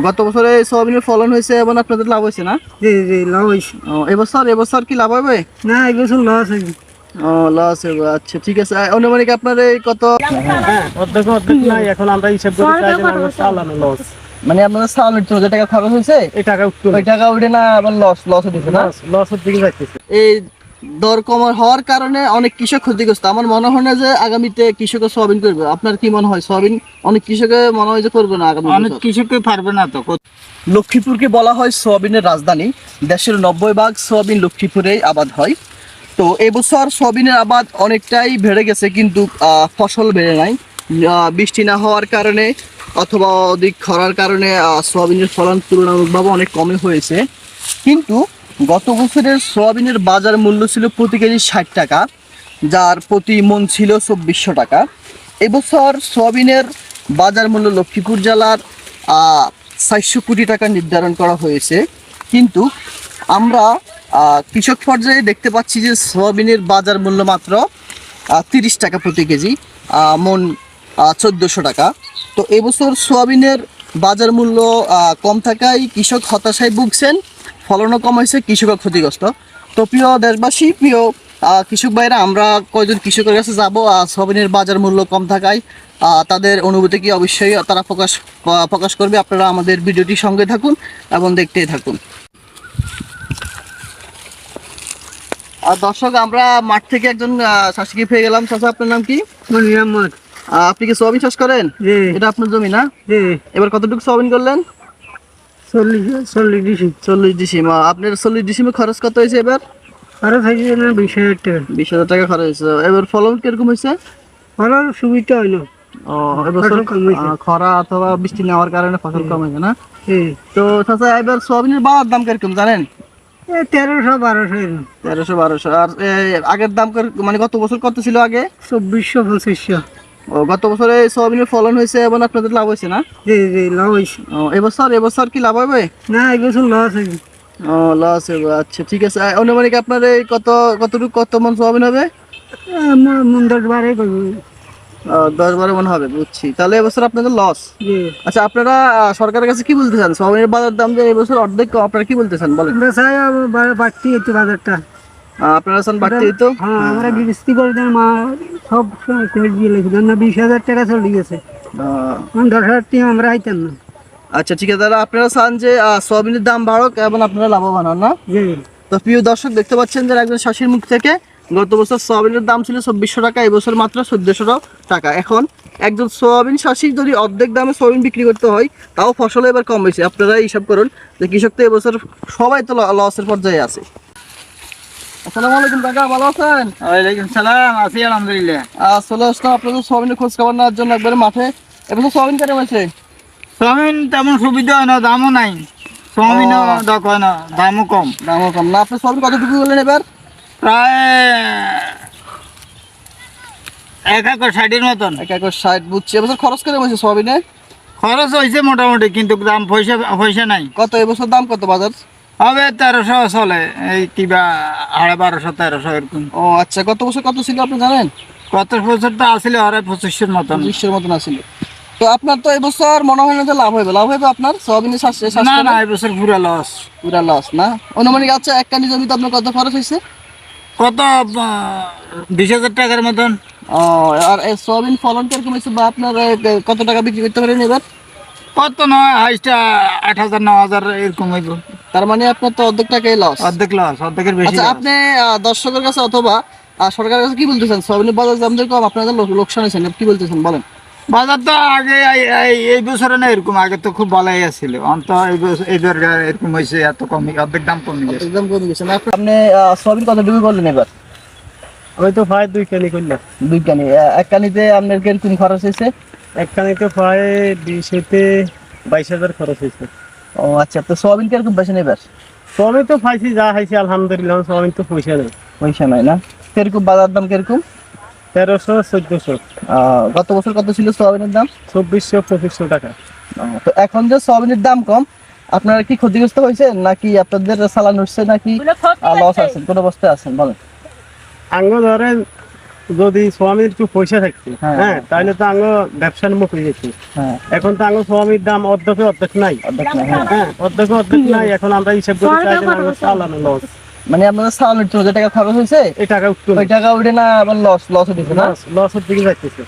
গত বছরে সোয়াবিনের ফলন হয়েছে এবং আপনাদের লাভ হয়েছে না? জি জি লাভ হয়েছে। এবছর কি লাভ হবে? না এবছর লস হয়েছে। ও লস হবে, আচ্ছা ঠিক আছে। অনুমানিক আপনার এই কত? অর্ধেক নাই, এখন আমরা হিসাব করে লস। মানে আপনাদের চালানোর জন্য যে টাকা খরচ হয়েছে এই টাকা ওই টাকা উঠে না আবার লস হচ্ছে না? লসের দিকে যাইতেছে। এই দর কম হওয়ার কারণে অনেক কৃষক ক্ষতিগ্রস্ত। আমার মনে হয় না যে আগামীতে কৃষক সোয়াবিন করবে। আপনার কি মনে হয়? সোয়াবিন অনেক কৃষকে মনে হয় যে করবে না আগামী অনেক কৃষককে পারবে না তো। লক্ষ্মীপুরকে বলা হয় সোয়াবিনের রাজধানী। দেশের 90% সোয়াবিন লক্ষ্মীপুরেই আবাদ হয়। তো এবছর সোয়াবিনের আবাদ অনেকটাই বেড়ে গেছে, কিন্তু ফসল বেড়ে নাই। বৃষ্টি না হওয়ার কারণে অথবা অধিক খরার কারণে সোয়াবিনের ফলন তুলনামূলকভাবে অনেক কমই হয়েছে। কিন্তু গত বছরের সোয়াবিনের বাজার মূল্য ছিল প্রতি কেজি 60 টাকা, যার প্রতি মন ছিল 2400 টাকা। এবছর সোয়াবিনের বাজার মূল্য লক্ষ্মীপুর জেলার 400 কোটি টাকা নির্ধারণ করা হয়েছে। কিন্তু আমরা কৃষক পর্যায়ে দেখতে পাচ্ছি যে সোয়াবিনের বাজার মূল্য মাত্র 30 টাকা প্রতি কেজি, মন 1400 টাকা। তো এবছর সোয়াবিনের বাজার মূল্য কম থাকায় কৃষক হতাশায় ভুগছেন, ফলনও কম হয়েছে, কৃষকও ক্ষতিগ্রস্ত। তো প্রিয় দেশবাসী, প্রিয় কৃষক ভাইরা, আমরা কয়েকজন কৃষকের কাছে যাবো। সোয়াবিনের বাজার মূল্য কম থাকায় তাদের অনুভূতি কি অবশ্যই তারা প্রকাশ করবে। আপনারা আমাদের ভিডিওটির সঙ্গে থাকুন এবং দেখতেই থাকুন। আর দর্শক, আমরা মাঠ থেকে একজন চাষিকে পেয়ে গেলাম। চাষা, আপনার নাম কি? আপনি কি সোয়াবিন চাষ করেন? এটা আপনার জমি না? এবার কতটুকু সোয়াবিন করলেন? 40 ডিসিম। আপনার 40 ডিসিমে খরচ কত হয়েছে এবার? খরচ হয়েছে না 20,000 টাকা। 20,000 টাকা খরচ হয়েছে। এবার ফলন কিরকম হয়েছে? ফলন সুবিধা হইলো। এবছর খরা অথবা বৃষ্টি নেওয়ার কারণে ফসল কম হয়েছে না? তো চাচা, এবার সোয়াবিনের বাজার দাম কিরকম জানেন? 1300-1200। আর আগের দাম মানে গত বছর কত ছিল আগে? 2400-2500। গত বছরে সোয়াবিনের ফলন হয়েছে এবং আপনাদের লাভ হয়েছে না? জি জি লাভ হয়েছে। এবছর কি লাভ হবে? না এবছর লস হয়েছে। লস হবে, আচ্ছা ঠিক আছে। অনুমানিক আপনার এই কত মন সোয়াবিন হবে? 10-12 করবো। 10-12 মন হবে, বুঝছি। তাহলে এবছর আপনাদের লস। আচ্ছা, আপনারা সরকারের কাছে কি বলতে চান? সোয়াবিনের বাজার দাম যে এবছর অর্ধেক, আপনারা কি বলতে চান বলেন? আমরা চাই বাড়তি একটু বাজারটা। আপনারা চান বাড়তি হইতো? হ্যাঁ, আমরা গৃহস্থী করে দেন, মা সব দিয়ে লেগে না 20,000 টাকা চলে গেছে। 10,000 টাকা আমরা আইতাম না। আচ্ছা ঠিক আছে, তাহলে আপনারা চান যে সোয়াবিনের দাম বাড়ুক এবং আপনারা লাভবান হন না? তো প্রিয় দর্শক, দেখতে পাচ্ছেন যে একজন চাষির মুখ থেকে গত বছর সোয়াবিনের দাম ছিল 2400 টাকা, এবছর মাত্র 1400 টাকা। এখন একজন সোয়াবিন চাষি যদি অর্ধেক দামে সোয়াবিন বিক্রি করতে হয়, তাও ফসল এবার কম হয়েছে। আপনারা হিসাব করুন যে কৃষক তো এবছর সবাই তো লসের পর্যায়ে আছে। আসসালামু আলাইকুম কাকা, ভালো আছেন? ওয়ালাইকুম সালাম, আছি আলহামদুলিল্লাহ। চলে আসলাম আপনাদের সোয়াবিনের খোঁজ খবর নেওয়ার জন্য একবারে মাঠে। এবছর সোয়াবিন কেমন হয়েছে? সোয়াবিন তেমন সুবিধা হয় না, দামও নাই। সোয়াবিনও দক হয় না, দামও কম না। আপনি সোয়াবিন কতটুকু করলেন এবার? প্রায় 1 একর 60-এর মতন। 1 একর 60, বুঝছি। এবছর খরচ কেমন হয়েছে সোয়াবিনে? খরচ হয়েছে মোটামুটি, কিন্তু দাম পয়সা নাই। কত এবছর দাম কত বাজার হবে? 1300 চলে, এই কিবা 1250-1300 এরকম। আচ্ছা, গত বছর কত ছিল আপনি জানেন? গত বছর তো আসলে 2500-এর মতন। 2500-এর মতন আসছিল। তো আপনার তো এবছর মনে হয় না যে লাভ হবে আপনার সোয়াবিনের চাষ? না এবছর পুরা লস না। অনুমানিক আচ্ছা, এক কানি জমিতে আপনার কত খরচ হয়েছে? কত 20,000 টাকার মতন। আর সোয়াবিন ফলন কিরকম হয়েছে, বা আপনার কত টাকা বিক্রি করতে পারেন এবার? কত নয়, হাইস্টটা 8,000-9,000 এরকম হইব। তার মানে আপনার তো অর্ধেক টাকাই লস। অর্ধেকের বেশি। আচ্ছা, আপনি দর্শকের কাছে অথবা সরকারের কাছে কি বলতেছেন? সোয়াবিনের বাজার দাম যে কম, আপনাদের লোকসান হয়েছে, কি বলতেছেন বলেন? বাজার তো আগে এই বছরে না এরকম, আগে তো খুব ভালোই আসছিল। এইবার এরকম হয়েছে, এত কম, অর্ধেক দাম কমে গেছে। আপনি সোয়াবিন কত ডুবি করলেন এবার? আমি তো প্রায় 2 কানি করলাম। 2 কানি। এক কানিতে আপনার কিরকম খরচ হয়েছে? এক কানিতে প্রায় 20,000-22,000 খরচ হয়েছে। আচ্ছা, তো সোয়াবিন কিরকম বেছেন এবার? সোয়াবিন তো পাইছি, যা খাইছি আলহামদুলিল্লাহ। সোয়াবিন তো পয়সা নাই না? কিরকম বাজার দাম কিরকম? 1300-1400। গত বছর কত ছিল সোয়াবিনের দাম? 2400-2500 টাকা। তো এখন যে সোয়াবিনের দাম কম, আপনারা কি ক্ষতিগ্রস্ত হয়েছে নাকি আপনাদের চালান উঠছে নাকি লস আছেন, কোন অবস্থায় আছেন বলেন? আঙ্গ ধরেন যদি সোয়াবিন একটু পয়সা থাকতো, হ্যাঁ। হ্যাঁ, তাহলে তো আঙ্গ ব্যবসার মুখে যেত। হ্যাঁ এখন তো আঙ্গ সোয়াবিনের দাম অর্ধেক নাই। অর্ধেক না, হ্যাঁ। হ্যাঁ, অর্ধেক নাই। এখন আমরা হিসাব করে চাইলে আঙ্গ চালানো লস। মানে আপনাদের সালানোর জন্য যে টাকা খরচ হয়েছে এই টাকা উঠতো ওই টাকা উঠে না আবার লসও দিচ্ছে না। লসের দিকে যাইতেছে।